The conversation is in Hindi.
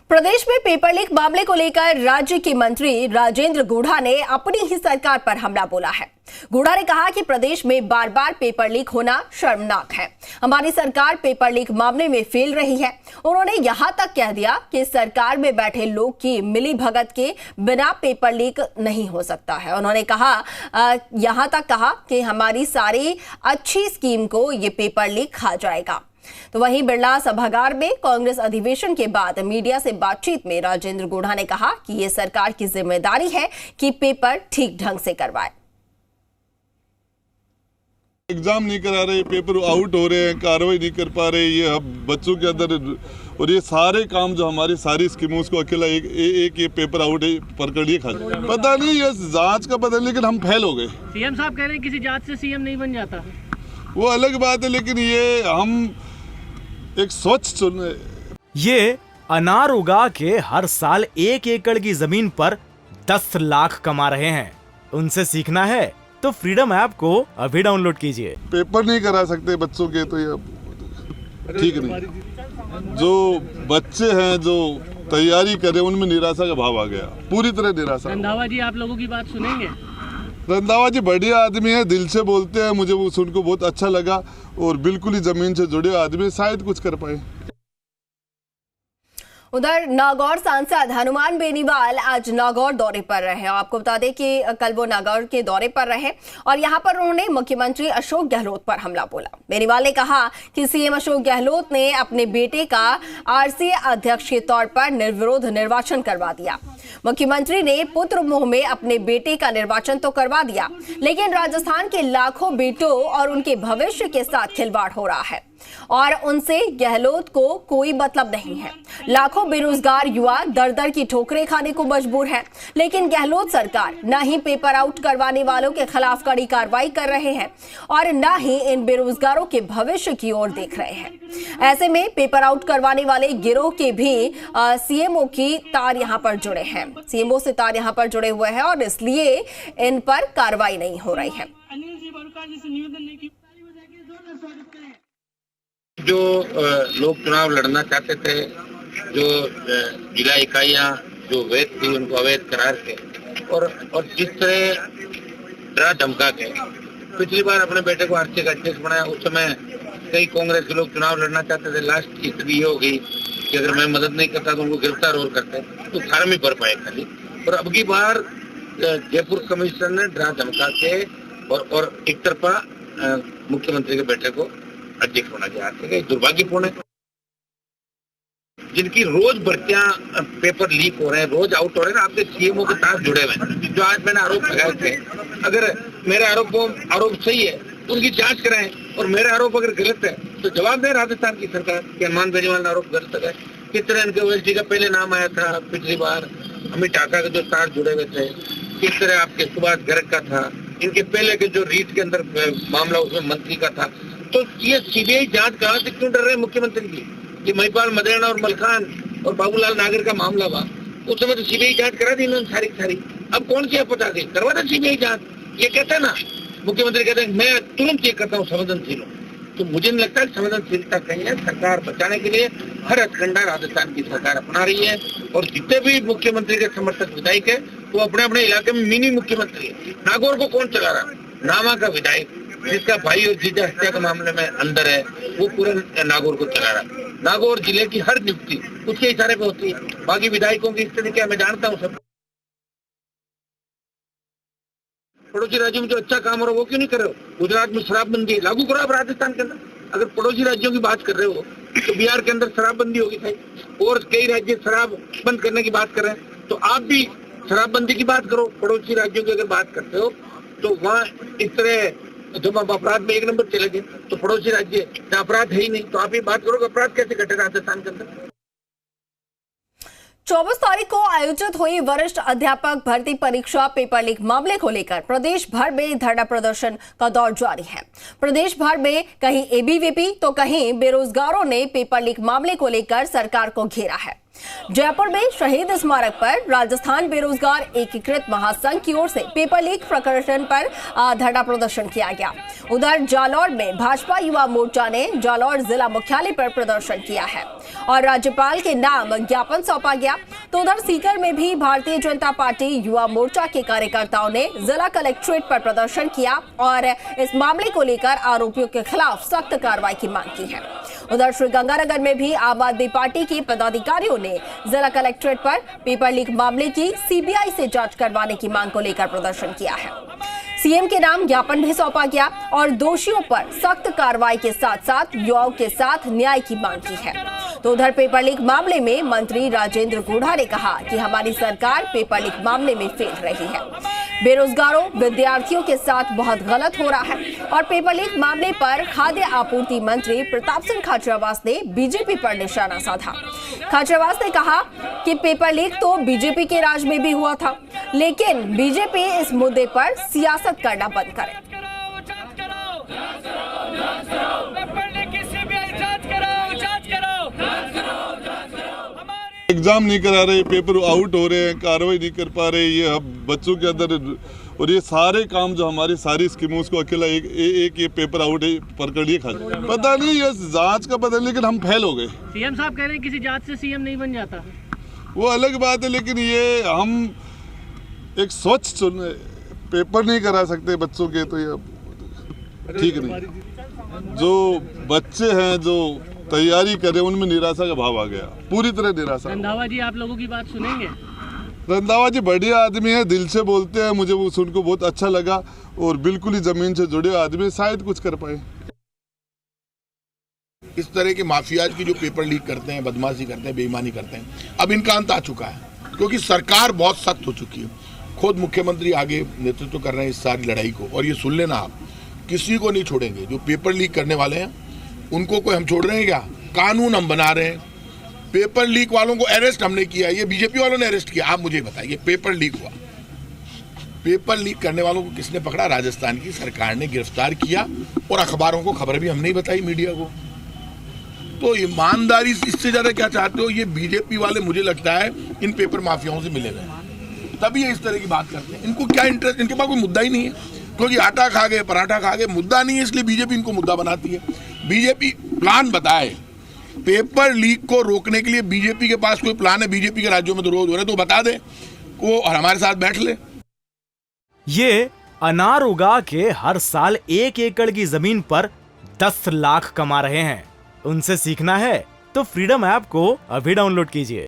प्रदेश में पेपर लीक मामले को लेकर राज्य के मंत्री राजेंद्र गुढ़ा ने अपनी ही सरकार पर हमला बोला है। गुढ़ा ने कहा कि प्रदेश में बार बार पेपर लीक होना शर्मनाक है। हमारी सरकार पेपर लीक मामले में फेल रही है। उन्होंने यहां तक कह दिया कि सरकार में बैठे लोग की मिलीभगत के बिना पेपर लीक नहीं हो सकता है। उन्होंने कहा यहां तक कहा कि हमारी सारी अच्छी स्कीम को ये पेपर लीक खा जाएगा। तो वहीं बिरला सभागार में कांग्रेस अधिवेशन के बाद मीडिया से बातचीत में राजेंद्र गुढ़ा ने कहा कि ये सरकार की जिम्मेदारी है कि पेपर ठीक ढंग से करवाए। एग्जाम नहीं करा रहे, पेपर आउट हो रहे हैं, कार्रवाई नहीं कर पा रहे, ये बच्चों के अंदर, और ये सारे काम जो हमारी सारी स्कीमों को अकेला एक ये पेपर आउट पकड़िए खा जाए। पता नहीं ये जांच का पता नहीं, लेकिन हम फेल हो गए। सीएम साहब कह रहे हैं किसी जांच से सीएम नहीं बन जाता, वो अलग बात है, लेकिन ये हम एक स्वच्छ चुन। ये अनार उगा के हर साल 1 एकड़ की जमीन पर 10 लाख कमा रहे हैं। उनसे सीखना है तो फ्रीडम ऐप को अभी डाउनलोड कीजिए। पेपर नहीं करा सकते बच्चों के, तो ये ठीक नहीं। जो बच्चे हैं जो तैयारी करे उनमें निराशा का भाव आ गया, पूरी तरह निराशा। रंधावा जी आप लोगों की बात सुनेंगे? रंधावा जी बढ़िया आदमी है, दिल से बोलते हैं, मुझे वो सुनकर बहुत अच्छा लगा, और बिल्कुल ही जमीन से जुड़े आदमी, शायद कुछ कर पाए। उधर नागौर सांसद हनुमान बेनीवाल आज नागौर दौरे पर रहे। आपको बता दें कि कल वो नागौर के दौरे पर रहे और यहां पर उन्होंने मुख्यमंत्री अशोक गहलोत पर हमला बोला। बेनीवाल ने कहा कि सीएम अशोक गहलोत ने अपने बेटे का आरसीए अध्यक्ष के तौर पर निर्विरोध निर्वाचन करवा दिया। मुख्यमंत्री ने पुत्र मोह में अपने बेटे का निर्वाचन तो करवा दिया, लेकिन राजस्थान के लाखों बेटों और उनके भविष्य के साथ खिलवाड़ हो रहा है और उनसे गहलोत को कोई मतलब नहीं है। लाखों बेरोजगार युवा दर दर की ठोकरें खाने को मजबूर है, लेकिन गहलोत सरकार न ही पेपर आउट करवाने वालों के खिलाफ कड़ी कार्रवाई कर रहे हैं और न ही इन बेरोजगारों के भविष्य की ओर देख रहे हैं। ऐसे में पेपर आउट करवाने वाले गिरोह के भी सीएमओ की तार यहां पर जुड़े हैं, सीएमओ से तार यहां पर जुड़े हुए हैं और इसलिए इन पर कार्रवाई नहीं हो रही है। जो लोग चुनाव लड़ना चाहते थे, जो जिला इकाइयां जो वैध थी उनको अवैध करार के और जिस तरह डरा धमका के पिछली बार अपने बेटे को आरसीए का अध्यक्ष बनाया, उस समय कई कांग्रेस के लोग चुनाव लड़ना चाहते थे। लास्ट की स्थिति ये हो गई कि अगर मैं मदद नहीं करता तो उनको गिरफ्तार और करते, तो फार्म ही भर पाए खाली। और अब की बार जयपुर कमिश्नर ने डरा धमका के और एक तरफा मुख्यमंत्री के बेटे को अध्यक्ष होना चाहते हैं। दुर्भाग्यपूर्ण है। जिनकी रोज भर्तियां पेपर लीक हो रहे हैं, रोज आउट हो रहे हैं, आपके सीएमओ के साथ जुड़े हुए हैं। जो आज मैंने आरोप लगाए थे, अगर मेरे आरोप सही है उनकी जांच कराएं और मेरे आरोप अगर गलत है तो जवाब दें राजस्थान की सरकार कि हनुमान बेनीवाल ने आरोप गलत है। किस तरह इनके ओएसडी का पहले नाम आया था पिछली बार, अमित टाका के जो साथ जुड़े हुए थे, किस तरह आपके सुभाष गर्ग का था, इनके पहले के जो रीट के अंदर मामला उसमें मंत्री का था। तो ये सीबीआई जांच कहां से क्यों डर रहे हैं मुख्यमंत्री की? ये महिपाल मदेरणा और मलखान और बाबूलाल नागर का मामला हुआ, उस समय तो सीबीआई जांच करा दी इन्होंने सारी। अब कौन सी आपत्ति आ गई? करवा दे सीबीआई जांच। ये कहते हैं ना, मुख्यमंत्री कहते हैं मैं तुरंत चेक करता हूँ, संवेदनशील हूँ। तो मुझे नहीं लगता संवेदनशीलता कहीं है। सरकार बचाने के लिए हर हथकंडा राजस्थान की सरकार अपना रही है और जितने भी मुख्यमंत्री के समर्थक विधायक है वो अपने अपने इलाके में मिनी मुख्यमंत्री है। नागौर को कौन चला रहा है? नामा का विधायक जिसका भाई और जीजा हत्या के मामले में अंदर है, वो पूरे नागौर को चला रहा है। नागौर जिले की हर नियुक्ति उसके इशारे पे होती है। बाकी विधायकों की स्थिति क्या मैं जानता हूँ सब। पड़ोसी राज्यों में जो अच्छा काम हो रहा है वो क्यों नहीं कर रहे हो? गुजरात में शराबबंदी लागू करो आप राजस्थान के अंदर। अगर पड़ोसी राज्यों की बात कर रहे हो तो बिहार के अंदर शराबबंदी होगी भाई, और कई राज्य शराब बंद करने की बात कर रहे हैं, तो आप भी शराबबंदी की बात करो। पड़ोसी राज्यों की अगर बात करते हो तो वहाँ इस तरह जब आप अपराध में 1 नंबर चले गए तो पड़ोसी राज्य जहाँ अपराध है ही नहीं, तो आप ये बात करो अपराध कैसे घटे राजस्थान के अंदर। 24 तारीख को आयोजित हुई वरिष्ठ अध्यापक भर्ती परीक्षा पेपर लीक मामले को लेकर प्रदेश भर में धरना प्रदर्शन का दौर जारी है। प्रदेश भर में कहीं एबीवीपी तो कहीं बेरोजगारों ने पेपर लीक मामले को लेकर सरकार को घेरा है। जयपुर में शहीद स्मारक पर राजस्थान बेरोजगार एकीकृत महासंघ की ओर से पेपर लीक प्रकरण पर धरना प्रदर्शन किया गया। उधर जालौर में भाजपा युवा मोर्चा ने जालौर जिला मुख्यालय पर प्रदर्शन किया है और राज्यपाल के नाम ज्ञापन सौंपा गया। तो उधर सीकर में भी भारतीय जनता पार्टी युवा मोर्चा के कार्यकर्ताओं ने जिला कलेक्ट्रेट पर प्रदर्शन किया और इस मामले को लेकर आरोपियों के खिलाफ सख्त कार्रवाई की मांग की है। उधर श्रीगंगानगर में भी आम आदमी पार्टी के पदाधिकारियों ने जिला कलेक्ट्रेट पर पेपर लीक मामले की सीबीआई से जांच करवाने की मांग को लेकर प्रदर्शन किया है। सीएम के नाम ज्ञापन भी सौंपा गया और दोषियों पर सख्त कार्रवाई के साथ साथ युवाओं के साथ न्याय की मांग की है। तो उधर पेपर लीक मामले में मंत्री राजेंद्र गुढ़ा ने कहा कि हमारी सरकार पेपर लीक मामले में फेल रही है, बेरोजगारों विद्यार्थियों के साथ बहुत गलत हो रहा है। और पेपर लीक मामले पर खाद्य आपूर्ति मंत्री प्रताप सिंह खाचरियावास ने बीजेपी पर निशाना साधा। खाचरियावास ने कहा कि पेपर लीक तो बीजेपी के राज में भी हुआ था, लेकिन बीजेपी इस मुद्दे पर सियासत करना बंद करे। एग्जाम नहीं करा रहे, पेपर आउट हो रहे हैं, कार्रवाई नहीं कर पा रहे, ये अब बच्चों के अंदर, और ये सारे काम जो हमारी सारी स्कीमों को अकेला एक ये पेपर आउट पकड़ लिए खा पता नहीं, ये जांच का पता नहीं, लेकिन हम फेल हो गए। सीएम साहब कह रहे हैं किसी जांच से सीएम नहीं बन जाता। वो अलग बात है, लेकिन ये हम एक स्वच्छ पेपर नहीं करा सकते बच्चों के, तो ये ठीक नहीं। जो बच्चे हैं जो तैयारी करे उनमें निराशा का भाव आ गया, पूरी तरह निराशा। रंधावा जी आप लोगों की बात सुनेंगे? रंधावा जी बढ़िया आदमी है, दिल से बोलते हैं, मुझे वो सुनकर बहुत अच्छा लगा और बिल्कुल ही जमीन से जुड़े आदमी, शायद कुछ कर पाए। इस तरह के माफियाज की जो पेपर लीक करते हैं, बदमाशी करते हैं, बेईमानी करते हैं, अब इनका अंत आ चुका है, क्योंकि सरकार बहुत सख्त हो चुकी है। खुद मुख्यमंत्री आगे नेतृत्व कर रहे हैं इस सारी लड़ाई को, और ये सुन लेना आप, किसी को नहीं छोड़ेंगे। जो पेपर लीक करने वाले हैं उनको कोई हम छोड़ रहे हैं क्या? कानून हम बना रहे हैं। पेपर लीक वालों को अरेस्ट हमने किया, ये बीजेपी वालों ने अरेस्ट किया। आप मुझे बताइए, पेपर लीक हुआ, पेपर लीक करने वालों को किसने पकड़ा? राजस्थान की सरकार ने गिरफ्तार किया, और अखबारों को खबर भी हमने ही बताई, मीडिया को। तो ईमानदारी इससे ज्यादा क्या चाहते हो? ये बीजेपी वाले मुझे लगता है इन पेपर माफियाओं से मिले हुए, तभी ये इस तरह की बात करते हैं। इनको क्या इंटरेस्ट, इनके पास कोई मुद्दा ही नहीं है, क्योंकि आटा खा गए, पराठा खा गए, मुद्दा नहीं है, इसलिए बीजेपी इनको मुद्दा बनाती है। बीजेपी प्लान बताए पेपर लीक को रोकने के लिए, बीजेपी के पास कोई प्लान है? बीजेपी के राज्यों में तो रोज हो रहे, तो बता दे वो और हमारे साथ बैठ ले। ये अनार उगा के हर साल 1 एकड़ की जमीन पर 10 लाख कमा रहे हैं। उनसे सीखना है तो फ्रीडम ऐप को अभी डाउनलोड कीजिए।